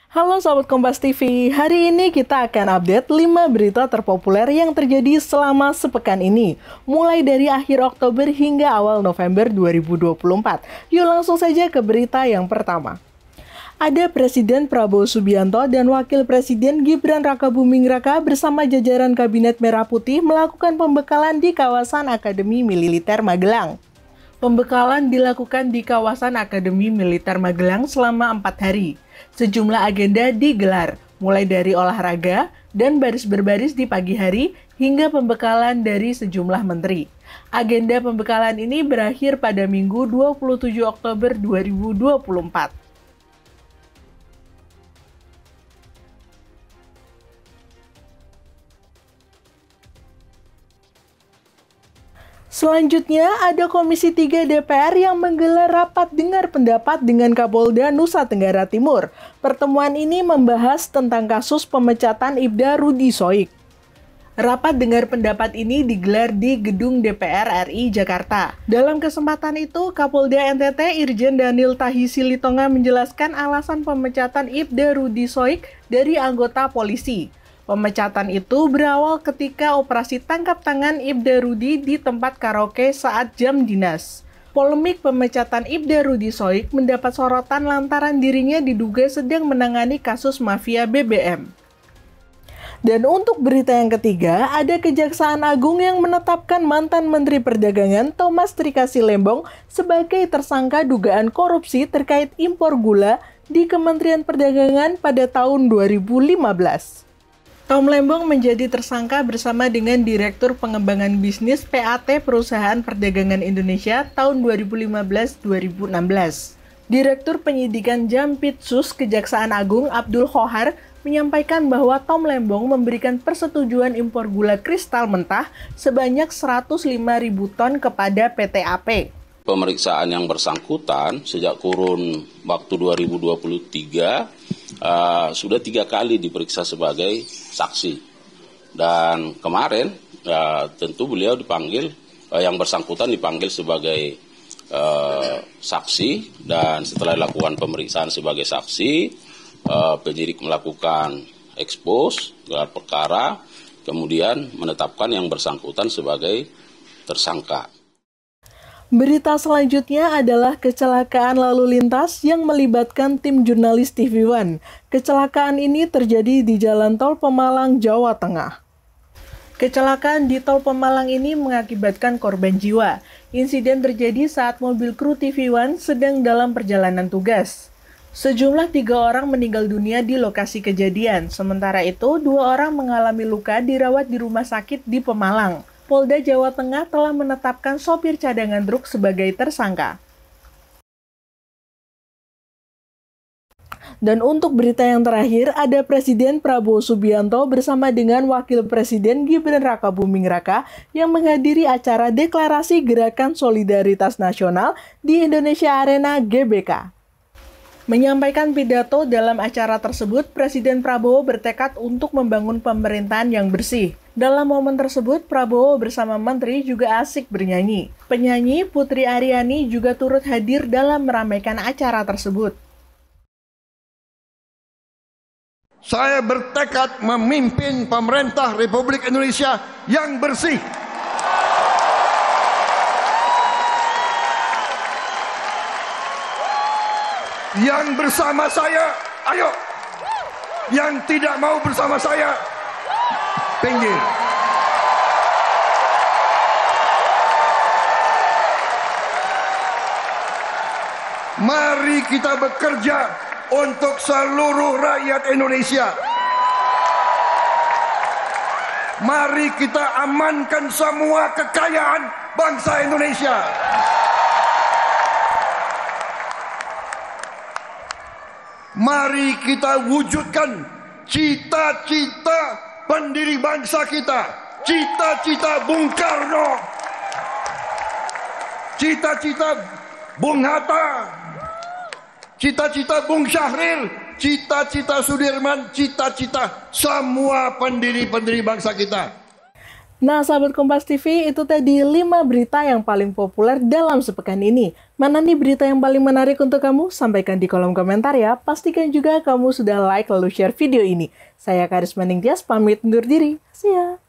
Halo Sobat Kompas TV, hari ini kita akan update 5 berita terpopuler yang terjadi selama sepekan ini, mulai dari akhir Oktober hingga awal November 2024. Yuk langsung saja ke berita yang pertama. Ada Presiden Prabowo Subianto dan Wakil Presiden Gibran Rakabuming Raka bersama jajaran Kabinet Merah Putih melakukan pembekalan di kawasan Akademi Militer Magelang. Pembekalan dilakukan di kawasan Akademi Militer Magelang selama 4 hari. Sejumlah agenda digelar, mulai dari olahraga dan baris berbaris di pagi hari hingga pembekalan dari sejumlah menteri. Agenda pembekalan ini berakhir pada Minggu 27 Oktober 2024. Selanjutnya, ada Komisi 3 DPR yang menggelar rapat dengar pendapat dengan Kapolda Nusa Tenggara Timur. Pertemuan ini membahas tentang kasus pemecatan Ibda Rudi Soik. Rapat dengar pendapat ini digelar di Gedung DPR RI Jakarta. Dalam kesempatan itu, Kapolda NTT Irjen Daniel Tahi Silitonga menjelaskan alasan pemecatan Ibda Rudi Soik dari anggota polisi. Pemecatan itu berawal ketika operasi tangkap tangan Ibda Rudi di tempat karaoke saat jam dinas. Polemik pemecatan Ibda Rudi Soik mendapat sorotan lantaran dirinya diduga sedang menangani kasus mafia BBM. Dan untuk berita yang ketiga, ada Kejaksaan Agung yang menetapkan mantan Menteri Perdagangan Thomas Trikasi Lembong sebagai tersangka dugaan korupsi terkait impor gula di Kementerian Perdagangan pada tahun 2015. Tom Lembong menjadi tersangka bersama dengan Direktur Pengembangan Bisnis PAT Perusahaan Perdagangan Indonesia tahun 2015-2016. Direktur Penyidikan Jampitsus Kejaksaan Agung Abdul Khohar menyampaikan bahwa Tom Lembong memberikan persetujuan impor gula kristal mentah sebanyak 105.000 ton kepada PT AP. Pemeriksaan yang bersangkutan sejak kurun waktu 2023 sudah 3 kali diperiksa sebagai saksi, dan kemarin tentu beliau dipanggil, yang bersangkutan dipanggil sebagai saksi, dan setelah dilakukan pemeriksaan sebagai saksi, penyidik melakukan ekspos gelar perkara, kemudian menetapkan yang bersangkutan sebagai tersangka. Berita selanjutnya adalah kecelakaan lalu lintas yang melibatkan tim jurnalis TV One. Kecelakaan ini terjadi di Jalan Tol Pemalang, Jawa Tengah. Kecelakaan di Tol Pemalang ini mengakibatkan korban jiwa. Insiden terjadi saat mobil kru TV One sedang dalam perjalanan tugas. Sejumlah 3 orang meninggal dunia di lokasi kejadian. Sementara itu, 2 orang mengalami luka dirawat di rumah sakit di Pemalang. Polda Jawa Tengah telah menetapkan sopir cadangan truk sebagai tersangka. Dan untuk berita yang terakhir, ada Presiden Prabowo Subianto bersama dengan Wakil Presiden Gibran Rakabuming Raka yang menghadiri acara deklarasi Gerakan Solidaritas Nasional di Indonesia Arena GBK. Menyampaikan pidato dalam acara tersebut, Presiden Prabowo bertekad untuk membangun pemerintahan yang bersih. Dalam momen tersebut, Prabowo bersama menteri juga asik bernyanyi. Penyanyi Putri Aryani juga turut hadir dalam meramaikan acara tersebut. Saya bertekad memimpin pemerintah Republik Indonesia yang bersih. Yang bersama saya, ayo. Yang tidak mau bersama saya, pinggir. Mari kita bekerja untuk seluruh rakyat Indonesia. Mari kita amankan semua kekayaan bangsa Indonesia. Mari kita wujudkan cita-cita pendiri bangsa kita, cita-cita Bung Karno, cita-cita Bung Hatta, cita-cita Bung Syahril, cita-cita Sudirman, cita-cita semua pendiri-pendiri bangsa kita. Nah, sahabat Kompas TV, itu tadi 5 berita yang paling populer dalam sepekan ini. Mana nih berita yang paling menarik untuk kamu? Sampaikan di kolom komentar ya. Pastikan juga kamu sudah like lalu share video ini. Saya Karisma Ningtyas, pamit undur diri. See ya!